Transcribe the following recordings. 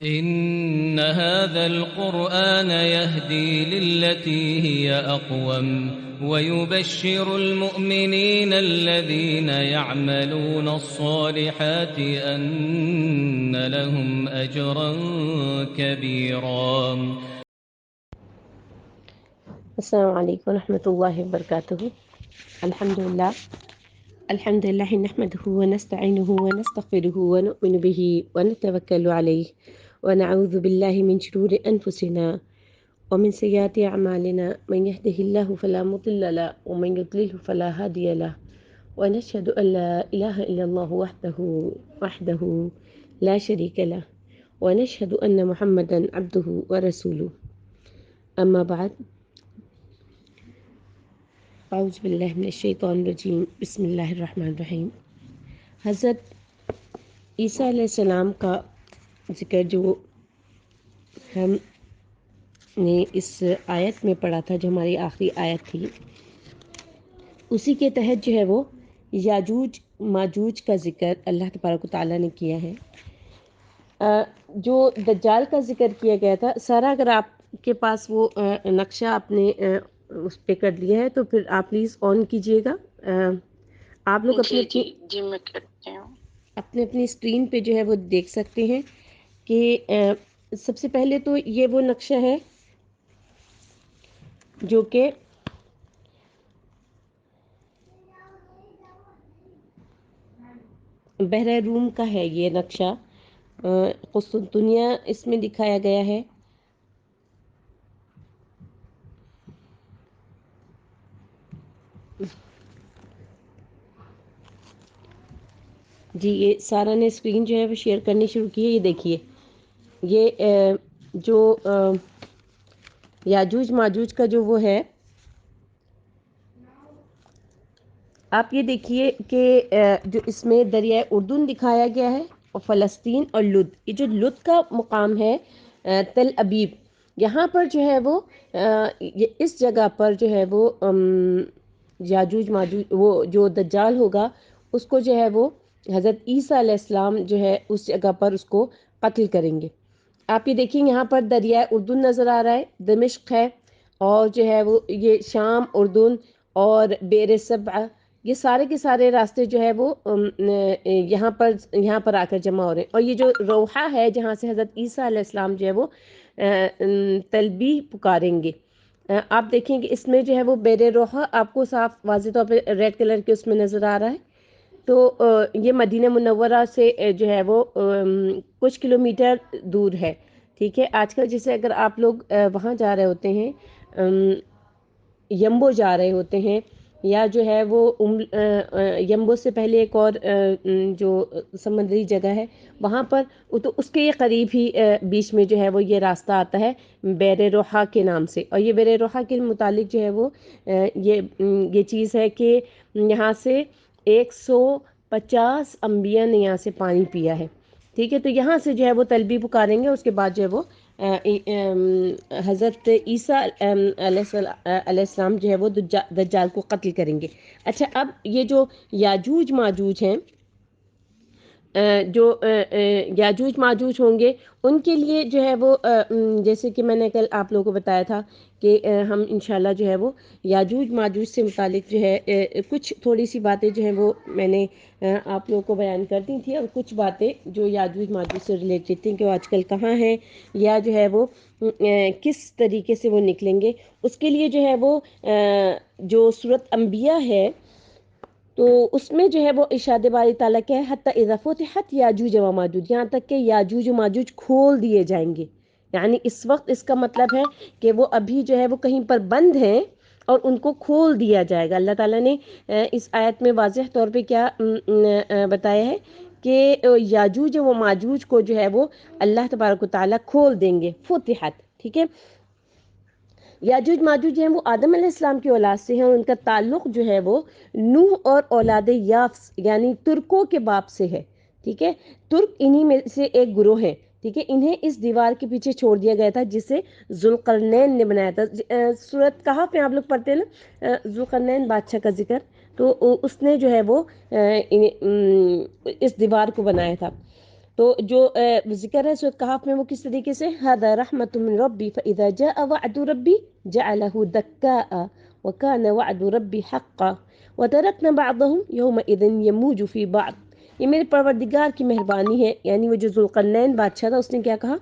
إن هذا القرآن يهدي للتي هي أقوم ويبشر المؤمنين الذين يعملون الصالحات أن لهم أجرا كبيرا. السلام علیکم ورحمۃ اللہ وبرکاتہ. الحمد للہ نحمده ونستعینه ونستغفره ونؤمن به ونتوکل علیہ ونعوذ باللہ من شرور انفسنا ومن سیئات اعمالنا من يهده الله فلا مضل له ومن يضلل فلا هادي له ونشهد ان لا اله الا الله وحده لا شريك له ونشهد ان محمدا عبده ورسوله. اما بعد، اعوذ باللہ من الشیطان الرجیم، بسم اللہ الرحمن الرحیم. حضرت عیسیٰ علیہ السلام کا ذکر جو ہم نے اس آیت میں پڑھا تھا، جو ہماری آخری آیت تھی، اسی کے تحت جو ہے وہ یاجوج ماجوج کا ذکر اللہ تبارک و تعالیٰ نے کیا ہے. جو دجال کا ذکر کیا گیا تھا، سارا اگر آپ کے پاس وہ نقشہ آپ نے اس پہ کر لیا ہے تو پھر آپ پلیز آن کیجئے گا. آپ لوگ جی میں کرتی ہوں. اپنی اسکرین پہ جو ہے وہ دیکھ سکتے ہیں کہ سب سے پہلے تو یہ وہ نقشہ ہے جو کہ بحر روم کا ہے. یہ نقشہ قسطنطنیہ اس میں دکھایا گیا ہے. جی یہ سارا نے اسکرین جو ہے وہ شیئر کرنی شروع کی ہے. یہ دیکھیے، یہ جو یاجوج ماجوج کا جو وہ ہے، آپ یہ دیکھیے کہ جو اس میں دریائے اردن دکھایا گیا ہے اور فلسطین اور لد. یہ جو لد کا مقام ہے تل ابیب، یہاں پر جو ہے وہ اس جگہ پر جو ہے وہ یاجوج ماجوج، وہ جو دجال ہوگا، اس کو جو ہے وہ حضرت عیسیٰ علیہ السلام جو ہے اس جگہ پر اس کو قتل کریں گے. آپ یہ دیکھیں، یہاں پر دریائے اردن نظر آ رہا ہے، دمشق ہے، اور جو ہے وہ یہ شام، اردن اور بیر سبع، یہ سارے کے سارے راستے جو ہے وہ یہاں پر آ کر جمع ہو رہے ہیں. اور یہ جو روحہ ہے جہاں سے حضرت عیسیٰ علیہ السلام جو ہے وہ تلبیہ پکاریں گے، آپ دیکھیں کہ اس میں جو ہے وہ بیر روحہ آپ کو صاف واضح طور پہ ریڈ کلر کے اس میں نظر آ رہا ہے. تو یہ مدینہ منورہ سے جو ہے وہ کچھ کلومیٹر دور ہے. ٹھیک ہے، آج کل جیسے اگر آپ لوگ وہاں جا رہے ہوتے ہیں، یمبو جا رہے ہوتے ہیں، یا جو ہے وہ یمبو سے پہلے ایک اور جو سمندری جگہ ہے وہاں پر، تو اس کے یہ قریب ہی بیچ میں جو ہے وہ یہ راستہ آتا ہے بیر روحہ کے نام سے. اور یہ بیر روحہ کے متعلق جو ہے وہ یہ چیز ہے کہ یہاں سے 150 انبیاء نے یہاں سے پانی پیا ہے. ٹھیک ہے، تو یہاں سے جو ہے وہ تلبیہ پکاریں گے. اس کے بعد جو ہے وہ حضرت عیسیٰ علیہ السلام جو ہے وہ دجال کو قتل کریں گے. اچھا، اب یہ جو یاجوج ماجوج ہیں، جو یاجوج ماجوج ہوں گے، ان کے لیے جو ہے وہ جیسے کہ میں نے کل آپ لوگوں کو بتایا تھا کہ ہم انشاءاللہ جو ہے وہ یاجوج ماجوج سے متعلق جو ہے کچھ تھوڑی سی باتیں جو ہیں وہ میں نے آپ لوگوں کو بیان کر دی تھی، اور کچھ باتیں جو یاجوج ماجوج سے ریلیٹڈ تھیں کہ وہ آج کل کہاں ہیں، یا جو ہے وہ کس طریقے سے وہ نکلیں گے. اس کے لیے جو ہے وہ جو سورۃ انبیاء ہے، تو اس میں جو ہے وہ ارشاد باری تعالیٰ کیا ہے، حتی اذا فتحت یاجوج و ماجوج، یہاں تک کہ یاجوج و ماجوج کھول دیے جائیں گے. یعنی اس وقت اس کا مطلب ہے کہ وہ ابھی جو ہے وہ کہیں پر بند ہیں اور ان کو کھول دیا جائے گا. اللہ تعالیٰ نے اس آیت میں واضح طور پہ کیا بتایا ہے کہ یاجوج و ماجوج کو جو ہے وہ اللہ تبارک و تعالیٰ کھول دیں گے. فتحت، ٹھیک ہے. یاجوج ماجوج ہیں وہ آدم علیہ السلام کی اولاد سے ہیں، اور ان کا تعلق جو ہے وہ نوح اور اولاد یافس یعنی ترکوں کے باپ سے ہے. ٹھیک ہے، ترک انہی میں سے ایک گروہ ہے. ٹھیک ہے، انہیں اس دیوار کے پیچھے چھوڑ دیا گیا تھا جسے ذوالقرنین نے بنایا تھا. سورۃ کہف میں آپ لوگ پڑھتے ہیں نا ذوالقرنین بادشاہ کا ذکر، تو اس نے جو ہے وہ اس دیوار کو بنایا تھا. تو جو ذکر ہے سورۃ کہف میں وہ کس طریقے سے ھذا رحمۃ من ربی فاذا جاء وعد ربی جعله دکاء وکان وعد ربی حقا وترکنا بعضهم یومئذ یموج فی بعض، یہ میرے پروردگار کی مہربانی ہے، یعنی وہ جو ذوالقرنین بادشاہ تھا اس نے کیا کہا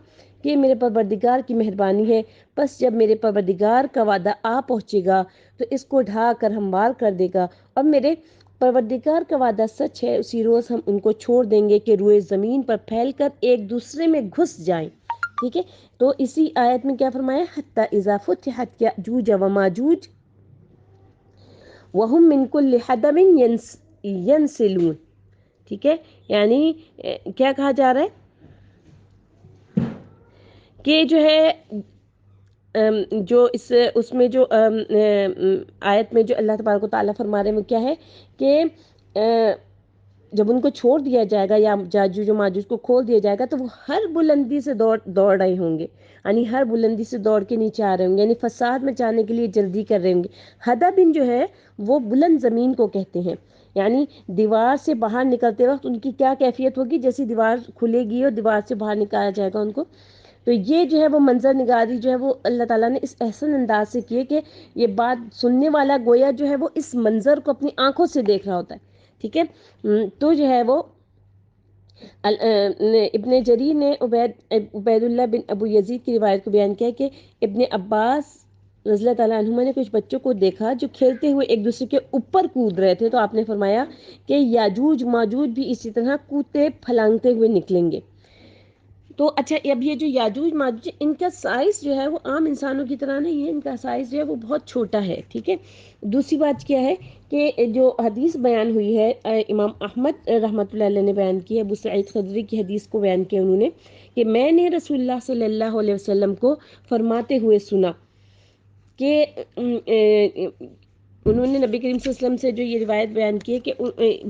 کہ میرے پروردگار کی مہربانی ہے، بس جب میرے پروردگار کا وعدہ آ پہنچے گا تو اس کو ڈھا کر ہموار کر دے گا، اور میرے پروردگار کا وعدہ سچ ہے، اسی روز ہم ان کو چھوڑ دیں گے کہ روئے زمین پر پھیل کر ایک دوسرے میں گھس جائیں. ٹھیک ہے، تو اسی آیت میں کیا فرمایا حتی اذا فتحت یأجوج وماجوج وہم من کل حدب ینسلون. ٹھیک ہے، یعنی کیا کہا جا رہا ہے کہ جو ہے جو اس میں جو آیت میں جو اللہ تبارک و تعالیٰ فرما رہے ہیں وہ کیا ہے کہ جب ان کو چھوڑ دیا جائے گا یا یاجوج و ماجوج کو کھول دیا جائے گا تو وہ ہر بلندی سے دوڑ رہے ہوں گے، یعنی ہر بلندی سے دوڑ کے نیچے آ رہے ہوں گے، یعنی فساد مچانے کے لیے جلدی کر رہے ہوں گے. ہدبن جو ہے وہ بلند زمین کو کہتے ہیں، یعنی دیوار سے باہر نکلتے وقت ان کی کیا کیفیت ہوگی، جیسی دیوار کھلے گی اور دیوار سے باہر نکالا جائے گا ان کو. تو یہ جو ہے وہ منظر نگاری جو ہے وہ اللہ تعالیٰ نے اس احسن انداز سے کیے کہ یہ بات سننے والا گویا جو ہے وہ اس منظر کو اپنی آنکھوں سے دیکھ رہا ہوتا ہے. ٹھیک ہے، تو جو ہے وہ ابن جریر نے عبید اللہ بن ابو یزید کی روایت کو بیان کیا کہ ابن عباس رضی اللہ تعالیٰ عنہما نے کچھ بچوں کو دیکھا جو کھیلتے ہوئے ایک دوسرے کے اوپر کود رہے تھے، تو آپ نے فرمایا کہ یاجوج ماجوج بھی اسی طرح کودتے پھلانگتے ہوئے نکلیں گے. تو اچھا، اب یہ جو یاجوج ماجوج ان کا سائز جو ہے وہ عام انسانوں کی طرح نہیں ہے، ان کا سائز جو ہے وہ بہت چھوٹا ہے. ٹھیک ہے، دوسری بات کیا ہے کہ جو حدیث بیان ہوئی ہے امام احمد رحمۃ اللہ علیہ نے بیان کی ہے، ابو سعید خدری کی حدیث کو بیان کیا انہوں نے کہ میں نے رسول اللہ صلی اللہ علیہ وسلم کو فرماتے ہوئے سنا کہ انہوں نے نبی کریم صلی اللہ علیہ وسلم سے جو یہ روایت بیان کی ہے کہ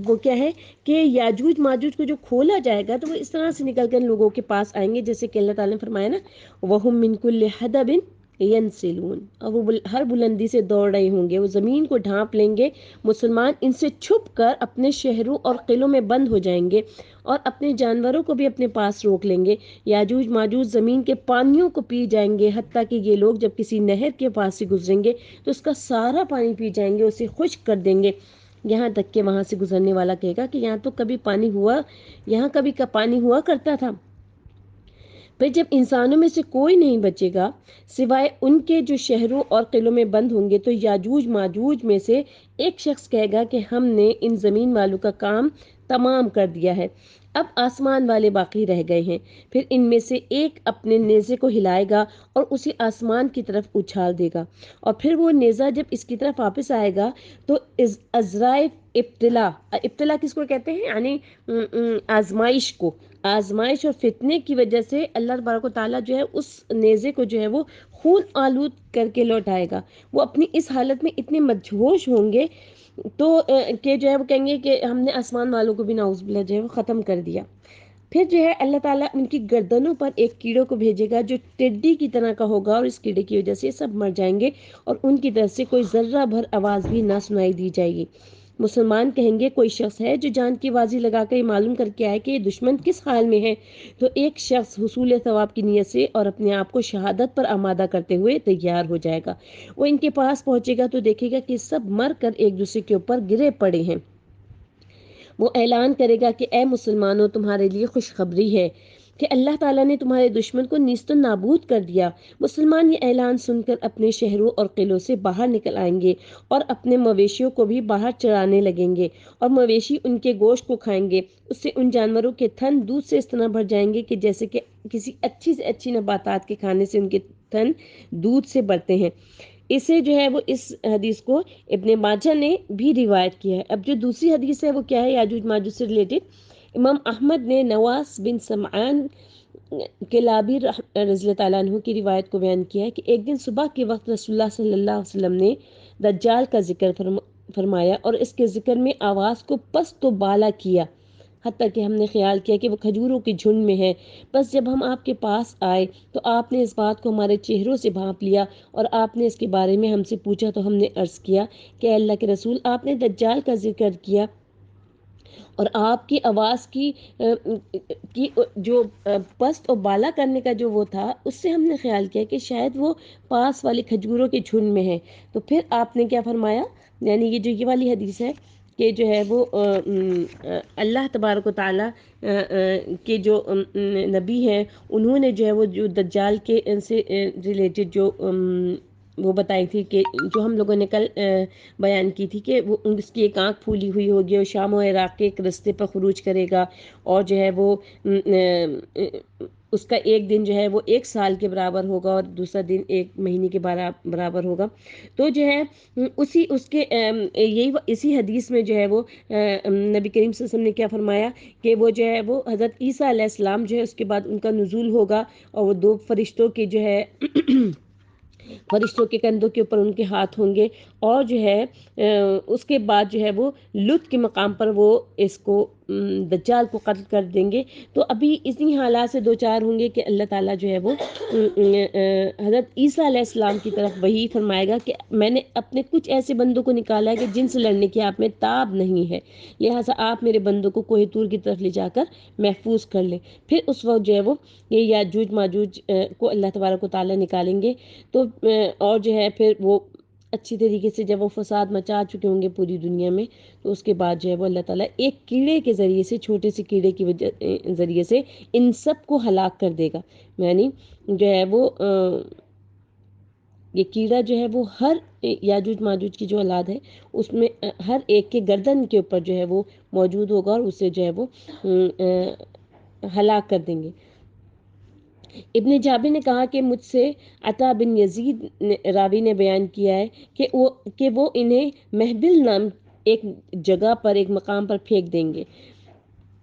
وہ کیا ہے کہ یاجوج ماجوج کو جو کھولا جائے گا تو وہ اس طرح سے نکل کر لوگوں کے پاس آئیں گے جیسے کہ اللہ تعالیٰ نے فرمایا نا وَهُم مِّن كُلِّ حَدَبٍ يَنْسِلُونَ، اور وہ ہر بلندی سے دوڑ رہے ہوں گے، وہ زمین کو ڈھانپ لیں گے. مسلمان ان سے چھپ کر اپنے شہروں اور قلعوں میں بند ہو جائیں گے اور اپنے جانوروں کو بھی اپنے پاس روک لیں گے. یاجوج ماجوج زمین کے پانیوں کو پی جائیں گے، حتیٰ کہ یہ لوگ جب کسی نہر کے پاس سے گزریں گے تو اس کا سارا پانی پی جائیں گے، اسے خشک کر دیں گے، یہاں تک کہ وہاں سے گزرنے والا کہے گا کہ یہاں تو کبھی پانی ہوا، یہاں کبھی پانی ہوا کرتا تھا. پھر جب انسانوں میں سے کوئی نہیں بچے گا سوائے ان کے جو شہروں اور قلعوں میں بند ہوں گے، تو یاجوج ماجوج میں سے ایک شخص کہے گا کہ ہم نے ان زمین والوں کا کام تمام کر دیا ہے، اب آسمان والے باقی رہ گئے ہیں. پھر ان میں سے ایک اپنے نیزے کو ہلائے گا اور اسے آسمان کی طرف اچھال دے گا، اور پھر وہ نیزہ جب اس کی طرف واپس آئے گا تو عذرائے ابتلا کس کو کہتے ہیں، یعنی آزمائش کو، آزمائش اور فتنے کی وجہ سے اللہ تبارک و تعالیٰ جو ہے اس نیزے کو جو ہے وہ خون آلود کر کے لوٹائے گا. وہ اپنی اس حالت میں اتنے مدہوش ہوں گے تو کہ جو ہے وہ کہیں گے کہ ہم نے آسمان والوں کو بھی نعوذ باللہ جو ہے وہ ختم کر دیا. پھر جو ہے اللہ تعالیٰ ان کی گردنوں پر ایک کیڑے کو بھیجے گا جو ٹڈی کی طرح کا ہوگا، اور اس کیڑے کی وجہ سے سب مر جائیں گے اور ان کی طرف سے کوئی ذرہ بھر آواز بھی نہ سنائی دی جائے گی. مسلمان کہیں گے کوئی شخص ہے جو جان کی بازی لگا کر یہ معلوم کر کے آئے کہ یہ دشمن کس حال میں ہے، تو ایک شخص حصول ثواب کی نیت سے اور اپنے آپ کو شہادت پر آمادہ کرتے ہوئے تیار ہو جائے گا. وہ ان کے پاس پہنچے گا تو دیکھے گا کہ سب مر کر ایک دوسرے کے اوپر گرے پڑے ہیں. وہ اعلان کرے گا کہ اے مسلمانوں، تمہارے لیے خوشخبری ہے کہ اللہ تعالیٰ نے تمہارے دشمن کو نیست و نابود کر دیا. مسلمان یہ اعلان سن کر اپنے شہروں اور قلعوں سے باہر نکل آئیں گے اور اپنے مویشیوں کو بھی باہر چرانے لگیں گے، اور مویشی ان کے گوشت کو کھائیں گے. اس سے ان جانوروں کے تھن دودھ سے اس طرح بھر جائیں گے کہ جیسے کہ کسی اچھی سے اچھی نباتات کے کھانے سے ان کے تھن دودھ سے بھرتے ہیں. اسے جو ہے وہ اس حدیث کو ابن ماجہ نے بھی روایت کیا ہے. اب جو دوسری حدیث ہے وہ کیا ہے یاجوج ماجوج سے ریلیٹڈ، امام احمد نے نواس بن سمعان کلابی رضی اللہ تعالیٰ عنہ کی روایت کو بیان کیا ہے کہ ایک دن صبح کے وقت رسول اللہ صلی اللہ علیہ وسلم نے دجال کا ذکر فرمایا اور اس کے ذکر میں آواز کو پست و بالا کیا، حتیٰ کہ ہم نے خیال کیا کہ وہ کھجوروں کے جھنڈ میں ہے. بس جب ہم آپ کے پاس آئے تو آپ نے اس بات کو ہمارے چہروں سے بھانپ لیا اور آپ نے اس کے بارے میں ہم سے پوچھا تو ہم نے عرض کیا کہ اللہ کے رسول، آپ نے دجال کا ذکر کیا اور آپ کی آواز کی جو پست اور بالا کرنے کا جو وہ تھا، اس سے ہم نے خیال کیا کہ شاید وہ پاس والی کھجوروں کے جھنڈ میں ہے۔ تو پھر آپ نے کیا فرمایا، یعنی یہ والی حدیث ہے کہ جو ہے وہ اللہ تبارک و تعالیٰ کے جو نبی ہیں، انہوں نے جو ہے وہ جو دجال کے سے ریلیٹڈ جو وہ بتائی تھی کہ جو ہم لوگوں نے کل بیان کی تھی کہ وہ اس کی ایک آنکھ پھولی ہوئی ہوگی اور شام و عراق کے ایک رستے پر خروج کرے گا، اور جو ہے وہ اس کا ایک دن جو ہے وہ 1 سال کے برابر ہوگا اور دوسرا دن 1 مہینے کے برابر ہوگا۔ تو جو ہے اسی حدیث میں جو ہے وہ نبی کریم صلی اللہ علیہ وسلم نے کیا فرمایا کہ وہ جو ہے وہ حضرت عیسیٰ علیہ السلام جو ہے اس کے بعد ان کا نزول ہوگا، اور وہ 2 فرشتوں کے جو ہے فرشتوں کے کندھوں کے اوپر ان کے ہاتھ ہوں گے، اور جو ہے اس کے بعد جو ہے وہ لط کے مقام پر وہ اس کو دجال کو قتل کر دیں گے۔ تو ابھی اسی حالات سے 2 4 ہوں گے کہ اللہ تعالیٰ جو ہے وہ حضرت عیسیٰ علیہ السلام کی طرف وہی فرمائے گا کہ میں نے اپنے کچھ ایسے بندوں کو نکالا ہے کہ جن سے لڑنے کی آپ میں تاب نہیں ہے، لہٰذا آپ میرے بندوں کو کوہ طور کی طرف لے جا کر محفوظ کر لیں۔ پھر اس وقت جو ہے وہ یہ یاجوج ماجوج کو اللہ تبارک و تعالیٰ نکالیں گے، تو اور جو ہے پھر وہ اچھی طریقے سے جب وہ فساد مچا چکے ہوں گے پوری دنیا میں، تو اس کے بعد جو ہے وہ اللہ تعالیٰ ایک کیڑے کے ذریعے سے، چھوٹے سے کیڑے کی ذریعے سے ان سب کو ہلاک کر دے گا۔ یعنی جو ہے وہ یہ کیڑا جو ہے وہ ہر یاجوج ماجوج کی جو اولاد ہے اس میں ہر ایک کے گردن کے اوپر جو ہے وہ موجود ہوگا، اور اسے جو ہے وہ ہلاک کر دیں گے۔ ابن جابر نے کہا کہ مجھ سے عطا بن یزید راوی نے بیان کیا ہے کہ وہ انہیں محبل نام ایک جگہ پر، ایک مقام پر پھینک دیں گے۔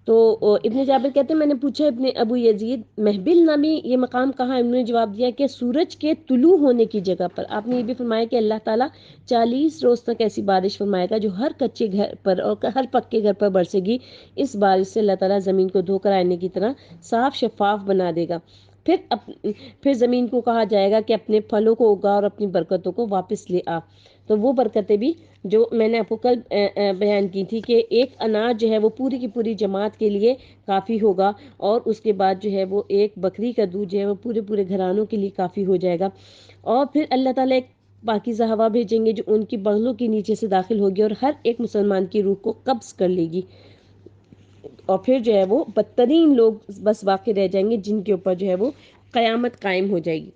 تو ابن جابر کہتے ہیں میں نے پوچھا ابن ابو یزید محبل نامی یہ مقام کہاں؟ انہوں نے جواب دیا کہ سورج کے طلوع ہونے کی جگہ پر۔ آپ نے یہ بھی فرمایا کہ اللہ تعالیٰ 40 روز تک ایسی بارش فرمائے گا جو ہر کچے گھر پر اور ہر پکے گھر پر برسے گی۔ اس بارش سے اللہ تعالیٰ زمین کو دھو کر آئینے کی طرح صاف شفاف بنا دے گا۔ پھر زمین کو کہا جائے گا کہ اپنے پھلوں کو اگا اور اپنی برکتوں کو واپس لے آ۔ تو وہ برکتیں بھی جو میں نے آپ کو کل بیان کی تھی کہ ایک اناج جو ہے وہ پوری کی پوری جماعت کے لیے کافی ہوگا، اور اس کے بعد جو ہے وہ ایک بکری کا دودھ جو ہے وہ پورے گھرانوں کے لیے کافی ہو جائے گا۔ اور پھر اللہ تعالیٰ ایک پاکیزہ ہوا بھیجیں گے جو ان کی بغلوں کے نیچے سے داخل ہوگی اور ہر ایک مسلمان کی روح کو قبض کر لے گی، اور پھر جو ہے وہ بدترین لوگ بس باقی رہ جائیں گے جن کے اوپر جو ہے وہ قیامت قائم ہو جائے گی۔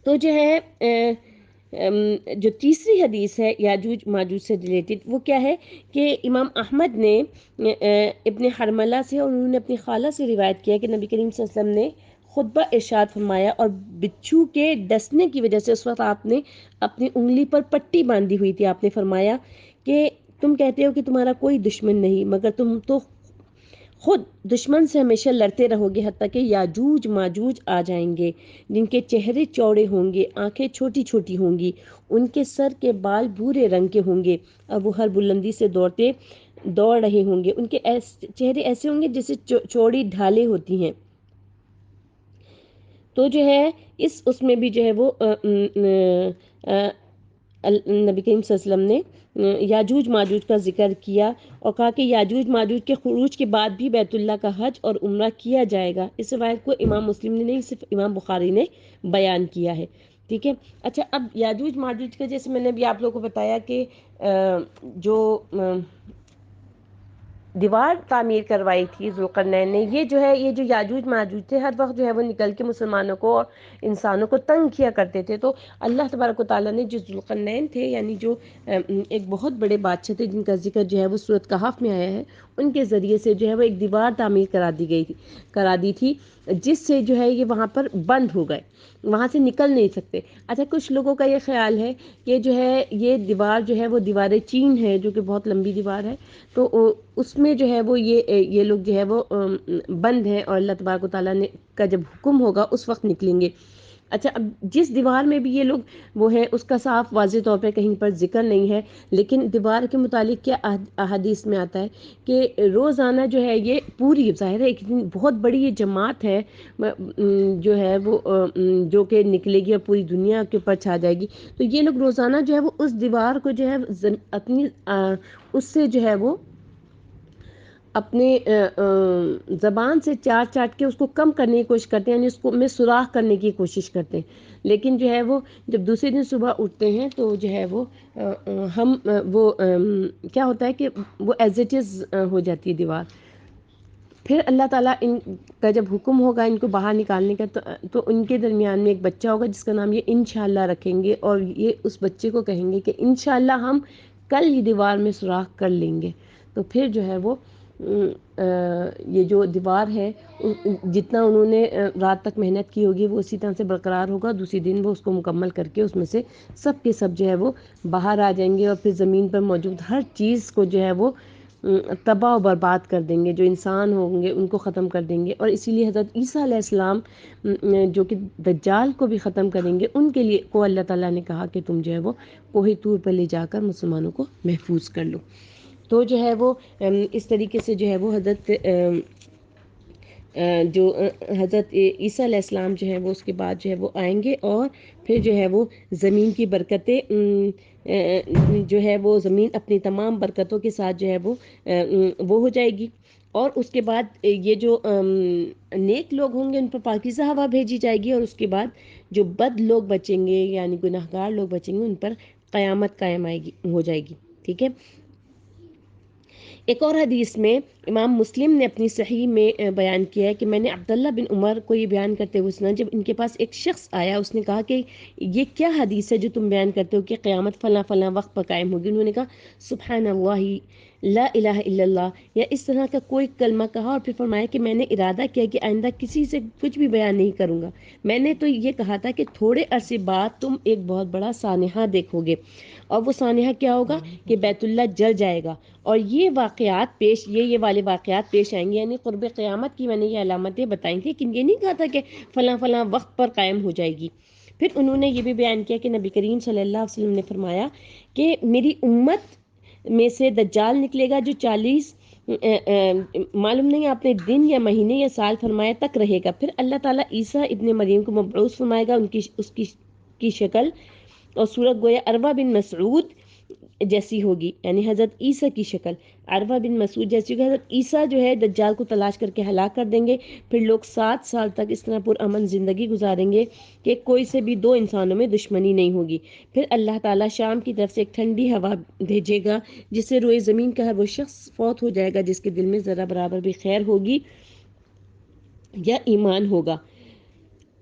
تو جو ہے جو تیسری حدیث ہے یاجوج ماجوج سے ریلیٹڈ، وہ کیا ہے کہ امام احمد نے ابن حرملہ سے اور انہوں نے اپنی خالہ سے روایت کیا کہ نبی کریم صلی اللہ علیہ وسلم نے خطبہ ارشاد فرمایا، اور بچھو کے ڈسنے کی وجہ سے اس وقت آپ نے اپنی انگلی پر پٹی باندھی ہوئی تھی، آپ نے فرمایا کہ تم کہتے ہو کہ تمہارا کوئی دشمن نہیں، مگر تم تو خود دشمن سے ہمیشہ لڑتے رہو گے حتیٰ کہ یاجوج ماجوج آ جائیں گے، جن کے چہرے چوڑے ہوں گے، آنکھیں چھوٹی چھوٹی ہوں گی، ان کے سر کے بال بھورے رنگ کے ہوں گے، اور وہ ہر بلندی سے دوڑ رہے ہوں گے، ان کے چہرے ایسے ہوں گے جیسے چوڑی ڈھالیں ہوتی ہیں۔ تو جو ہے اس میں بھی جو ہے وہ نبی کریم صلی اللہ علیہ وسلم نے یاجوج ماجوج کا ذکر کیا اور کہا کہ یاجوج ماجوج کے خروج کے بعد بھی بیت اللہ کا حج اور عمرہ کیا جائے گا۔ اس روایت کو امام مسلم نے نہیں، صرف امام بخاری نے بیان کیا ہے، ٹھیک ہے۔ اچھا، اب یاجوج ماجوج کا جیسے میں نے بھی آپ لوگوں کو بتایا کہ جو دیوار تعمیر کروائی تھی ذوالقرنین نے، یہ جو ہے یہ جو یاجوج ماجوج تھے ہر وقت جو ہے وہ نکل کے مسلمانوں کو اور انسانوں کو تنگ کیا کرتے تھے۔ تو اللہ تبارک و تعالیٰ نے جو ذوالقرنین تھے، یعنی جو ایک بہت بڑے بادشاہ تھے جن کا ذکر جو ہے وہ سورۃ کہف میں آیا ہے، ان کے ذریعے سے جو ہے وہ ایک دیوار تعمیر کرا دی تھی، جس سے جو ہے یہ وہاں پر بند ہو گئے، وہاں سے نکل نہیں سکتے۔ اچھا، کچھ لوگوں کا یہ خیال ہے کہ جو ہے یہ دیوار جو ہے وہ دیوار چین ہے، جو کہ بہت لمبی دیوار ہے، تو اس میں جو ہے وہ یہ لوگ جو ہے وہ بند ہیں، اور اللہ تبارک و تعالیٰ نے کا جب حکم ہوگا اس وقت نکلیں گے۔ اچھا، اب جس دیوار میں بھی یہ لوگ وہ ہیں اس کا صاف واضح طور پہ کہیں پر ذکر نہیں ہے، لیکن دیوار کے متعلق کیا احادیث میں آتا ہے کہ روزانہ جو ہے یہ پوری ظاہر ہے ایک بہت بڑی یہ جماعت ہے جو ہے وہ جو کہ نکلے گی اور پوری دنیا کے اوپر چھا جائے گی، تو یہ لوگ روزانہ جو ہے وہ اس دیوار کو جو ہے اپنی اس سے جو ہے وہ اپنے زبان سے چاٹ چاٹ کے اس کو کم کرنے کی کوشش کرتے ہیں، یعنی اس کو میں سوراخ کرنے کی کوشش کرتے ہیں، لیکن جو ہے وہ جب دوسرے دن صبح اٹھتے ہیں تو جو ہے وہ ہم وہ کیا ہوتا ہے کہ وہ ایز اٹ از ہو جاتی ہے دیوار۔ پھر اللہ تعالیٰ ان کا جب حکم ہوگا ان کو باہر نکالنے کا تو ان کے درمیان میں ایک بچہ ہوگا جس کا نام یہ انشاءاللہ رکھیں گے، اور یہ اس بچے کو کہیں گے کہ انشاءاللہ ہم کل ہی دیوار میں سوراخ کر لیں گے۔ تو پھر جو ہے وہ یہ جو دیوار ہے جتنا انہوں نے رات تک محنت کی ہوگی وہ اسی طرح سے برقرار ہوگا، دوسری دن وہ اس کو مکمل کر کے اس میں سے سب کے سب جو ہے وہ باہر آ جائیں گے، اور پھر زمین پر موجود ہر چیز کو جو ہے وہ تباہ و برباد کر دیں گے، جو انسان ہوں گے ان کو ختم کر دیں گے۔ اور اسی لیے حضرت عیسیٰ علیہ السلام جو کہ دجال کو بھی ختم کریں گے، ان کے لیے کو اللہ تعالیٰ نے کہا کہ تم جو ہے وہ کوہ طور پر لے جا کر مسلمانوں کو محفوظ کر لو۔ تو جو ہے وہ اس طریقے سے جو ہے وہ حضرت عیسیٰ علیہ السلام جو ہے وہ اس کے بعد جو ہے وہ آئیں گے، اور پھر جو ہے وہ زمین کی برکتیں جو ہے وہ زمین اپنی تمام برکتوں کے ساتھ جو ہے وہ ہو جائے گی، اور اس کے بعد یہ جو نیک لوگ ہوں گے ان پر پاکیزہ ہوا بھیجی جائے گی، اور اس کے بعد جو بد لوگ بچیں گے یعنی گناہگار لوگ بچیں گے ان پر قیامت قائم ہو جائے گی۔ ٹھیک ہے۔ ایک اور حدیث میں امام مسلم نے اپنی صحیح میں بیان کیا ہے کہ میں نے عبداللہ بن عمر کو یہ بیان کرتے ہوئے سنا، جب ان کے پاس ایک شخص آیا، اس نے کہا کہ یہ کیا حدیث ہے جو تم بیان کرتے ہو کہ قیامت فلاں فلاں وقت پر قائم ہوگی؟ انہوں نے کہا سبحان اللہ لا الہ الا اللہ، یا اس طرح کا کوئی کلمہ کہا، اور پھر فرمایا کہ میں نے ارادہ کیا کہ آئندہ کسی سے کچھ بھی بیان نہیں کروں گا، میں نے تو یہ کہا تھا کہ تھوڑے عرصے بعد تم ایک بہت بڑا سانحہ دیکھو گے، اور وہ سانحہ کیا ہوگا کہ بیت اللہ جل جائے گا، اور یہ واقعات یہ والے واقعات پیش آئیں گے، یعنی قرب قیامت کی میں نے یہ علامتیں بتائی تھیں، لیکن یہ نہیں کہا تھا کہ فلاں فلاں وقت پر قائم ہو جائے گی۔ پھر انہوں نے یہ بھی بیان کیا کہ نبی کریم صلی اللہ علیہ وسلم نے فرمایا کہ میری امت میں سے دجال نکلے گا جو 40 معلوم نہیں آپ نے دن یا مہینے یا سال فرمایا تک رہے گا، پھر اللہ تعالیٰ عیسیٰ ابن مریم کو مبعوث فرمائے گا، اس کی شکل اور صورت گویا عروہ بن مسعود جیسی ہوگی، یعنی حضرت عیسیٰ کی شکل عروہ بن مسعود جیسی ہوگی۔ حضرت عیسیٰ جو ہے دجال کو تلاش کر کے ہلاک کر دیں گے، پھر لوگ 7 سال تک اس طرح پرامن زندگی گزاریں گے کہ کوئی سے بھی دو انسانوں میں دشمنی نہیں ہوگی، پھر اللہ تعالیٰ شام کی طرف سے ایک ٹھنڈی ہوا بھیجے گا جس سے روئے زمین کا ہر وہ شخص فوت ہو جائے گا جس کے دل میں ذرا برابر بھی خیر ہوگی یا ایمان ہوگا۔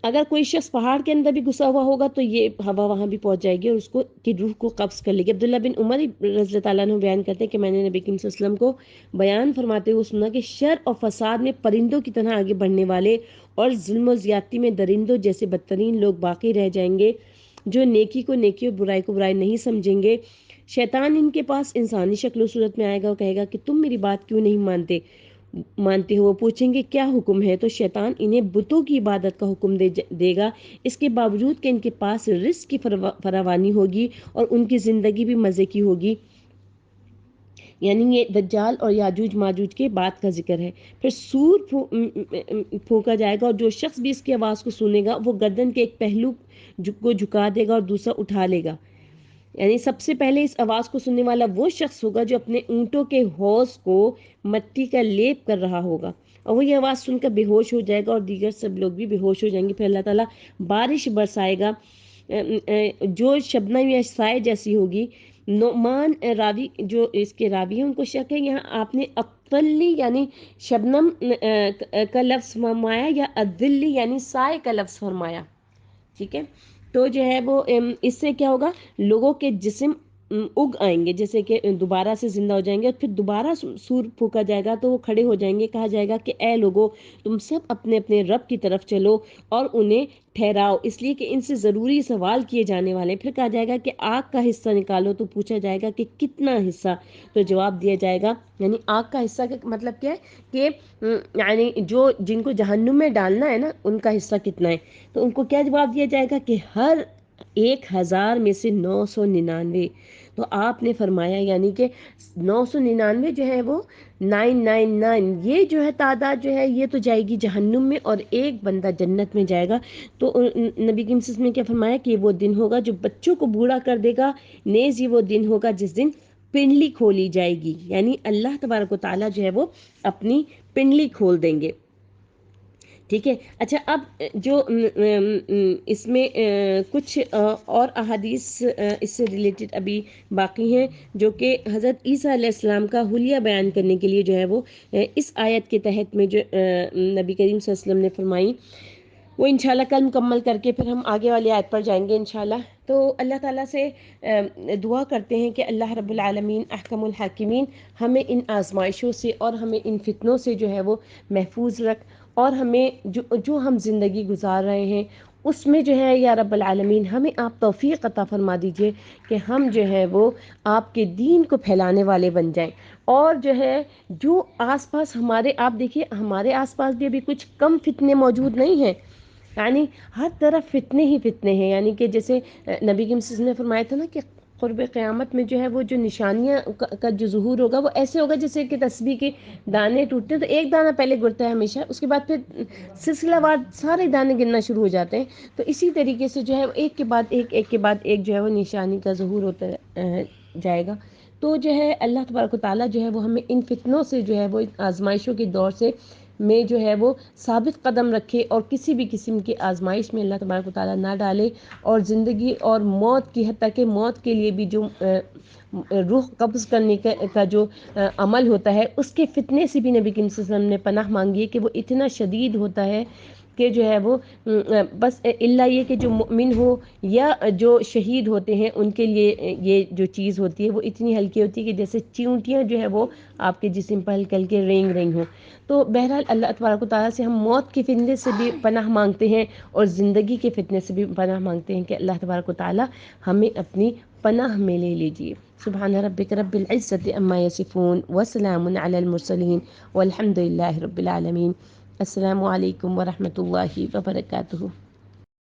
اگر کوئی شخص پہاڑ کے اندر بھی گھسا ہوا ہوگا تو یہ ہوا وہاں بھی پہنچ جائے گی اور اس کو کی روح کو قبض کر لے گی۔ عبداللہ بن عمر رضی اللہ تعالیٰ عنہ بیان کرتے ہیں کہ میں نے نبی کریم صلی اللہ علیہ وسلم کو بیان فرماتے ہوئے سنا کہ شر اور فساد میں پرندوں کی طرح آگے بڑھنے والے اور ظلم و زیادتی میں درندوں جیسے بدترین لوگ باقی رہ جائیں گے، جو نیکی کو نیکی اور برائی کو برائی نہیں سمجھیں گے۔ شیطان ان کے پاس انسانی شکل و صورت میں آئے گا اور کہے گا کہ تم میری بات کیوں نہیں مانتے ہو؟ وہ پوچھیں گے کیا حکم ہے؟ تو شیطان انہیں بتوں کی عبادت کا حکم دے گا، اس کے باوجود کہ ان کے پاس رزق کی فراوانی ہوگی اور ان کی زندگی بھی مزے کی ہوگی۔ یعنی یہ دجال اور یاجوج ماجوج کے بعد کا ذکر ہے۔ پھر سور پھونکا جائے گا اور جو شخص بھی اس کی آواز کو سنے گا وہ گردن کے ایک پہلو کو جھکا دے گا اور دوسرا اٹھا لے گا، یعنی سب سے پہلے اس آواز کو سننے والا وہ شخص ہوگا جو اپنے اونٹوں کے حوض کو مٹی کا لیپ کر رہا ہوگا، اور وہ یہ آواز سن کر بے ہوش ہو جائے گا اور دیگر سب لوگ بھی بے ہوش ہو جائیں گے۔ پھر اللہ تعالیٰ بارش برسائے گا جو شبنم یا سائے جیسی ہوگی۔ نعمان راوی جو اس کے راوی ہیں ان کو شک ہے یہاں آپ نے اقلی یعنی شبنم کا لفظ فرمایا یا الظلی یعنی سائے کا لفظ فرمایا، ٹھیک ہے۔ تو جو ہے وہ اس سے کیا ہوگا، لوگوں کے جسم اگ آئیں گے، جیسے کہ دوبارہ سے زندہ ہو جائیں گے، اور پھر دوبارہ سور پھونکا جائے گا تو وہ کھڑے ہو جائیں گے، کہا جائے گا کہ اے لوگو تم سب اپنے اپنے رب کی طرف چلو اور انہیں ٹھہراؤ، اس لیے کہ ان سے ضروری سوال کیے جانے والے ہیں۔ پھر کہا جائے گا کہ آگ کا حصہ نکالو، تو پوچھا جائے گا کہ کتنا حصہ؟ تو جواب دیا جائے گا، یعنی آگ کا حصہ کا مطلب کیا ہے کہ یعنی جن کو جہنم میں ڈالنا ہے نا ان کا حصہ کتنا ہے؟ تو ان کو کیا جواب دیا جائے گا کہ ہر 1000 میں سے 999۔ تو آپ نے فرمایا یعنی کہ 999 جو ہے وہ 999 یہ جو ہے تعداد جو ہے یہ تو جائے گی جہنم میں اور ایک بندہ جنت میں جائے گا۔ تو نبی کریم صلی اللہ علیہ وسلم نے کیا فرمایا کہ وہ دن ہوگا جو بچوں کو بوڑھا کر دے گا، نیز یہ وہ دن ہوگا جس دن پنڈلی کھولی جائے گی، یعنی اللہ تبارک و تعالیٰ جو ہے وہ اپنی پنڈلی کھول دیں گے. ٹھیک ہے. اچھا اب جو اس میں کچھ اور احادیث اس سے ریلیٹڈ ابھی باقی ہیں جو کہ حضرت عیسیٰ علیہ السلام کا حلیہ بیان کرنے کے لیے جو ہے وہ اس آیت کے تحت میں جو نبی کریم صلی اللہ علیہ وسلم نے فرمائی، وہ انشاءاللہ کل مکمل کر کے پھر ہم آگے والی آیت پر جائیں گے انشاءاللہ. تو اللہ تعالیٰ سے دعا کرتے ہیں کہ اللہ رب العالمین احکم الحاکمین ہمیں ان آزمائشوں سے اور ہمیں ان فتنوں سے جو ہے وہ محفوظ رکھ، اور ہمیں جو ہم زندگی گزار رہے ہیں اس میں جو ہے یا رب العالمین ہمیں آپ توفیق عطا فرما دیجئے کہ ہم جو ہے وہ آپ کے دین کو پھیلانے والے بن جائیں. اور جو ہے جو آس پاس ہمارے، آپ دیکھیے ہمارے آس پاس بھی ابھی کچھ کم فتنے موجود نہیں ہیں، یعنی ہر طرف فتنے ہی فتنے ہیں. یعنی کہ جیسے نبی کی مسز نے فرمایا تھا نا کہ قرب قیامت میں جو ہے وہ جو نشانیاں کا جو ظہور ہوگا وہ ایسے ہوگا جیسے کہ تسبیح کے دانے ٹوٹتے ہیں تو ایک دانہ پہلے گرتا ہے ہمیشہ، اس کے بعد پھر سلسلہ وار سارے دانے گرنا شروع ہو جاتے ہیں. تو اسی طریقے سے جو ہے ایک کے بعد ایک کے بعد ایک جو ہے وہ نشانی کا ظہور ہوتا جائے گا. تو جو ہے اللہ تبارک و تعالیٰ جو ہے وہ ہمیں ان فتنوں سے جو ہے وہ آزمائشوں کے دور سے میں جو ہے وہ ثابت قدم رکھے اور کسی بھی قسم کی آزمائش میں اللہ تبارک و تعالیٰ نہ ڈالے، اور زندگی اور موت کی حتیٰ کہ موت کے لیے بھی جو روح قبض کرنے کا جو عمل ہوتا ہے اس کے فتنے سے بھی نبی کریم صلی اللہ علیہ وسلم نے پناہ مانگی ہے کہ وہ اتنا شدید ہوتا ہے کہ جو ہے وہ بس اللہ یہ کہ جو مؤمن ہو یا جو شہید ہوتے ہیں ان کے لیے یہ جو چیز ہوتی ہے وہ اتنی ہلکی ہوتی ہے کہ جیسے چیونٹیاں جو ہے وہ آپ کے جسم پر ہلکے ہلکے رینگ رہی ہوں. تو بہرحال اللہ تبارک و تعالیٰ سے ہم موت کے فتنے سے بھی پناہ مانگتے ہیں اور زندگی کے فتنے سے بھی پناہ مانگتے ہیں کہ اللہ تبارک و تعالیٰ ہمیں اپنی پناہ میں لے لیجیے. سبحان ربک رب العزت عما یصفون وسلام علی المرسلین والحمد للہ رب العالمین. السلام علیکم ورحمۃ اللہ وبرکاتہ.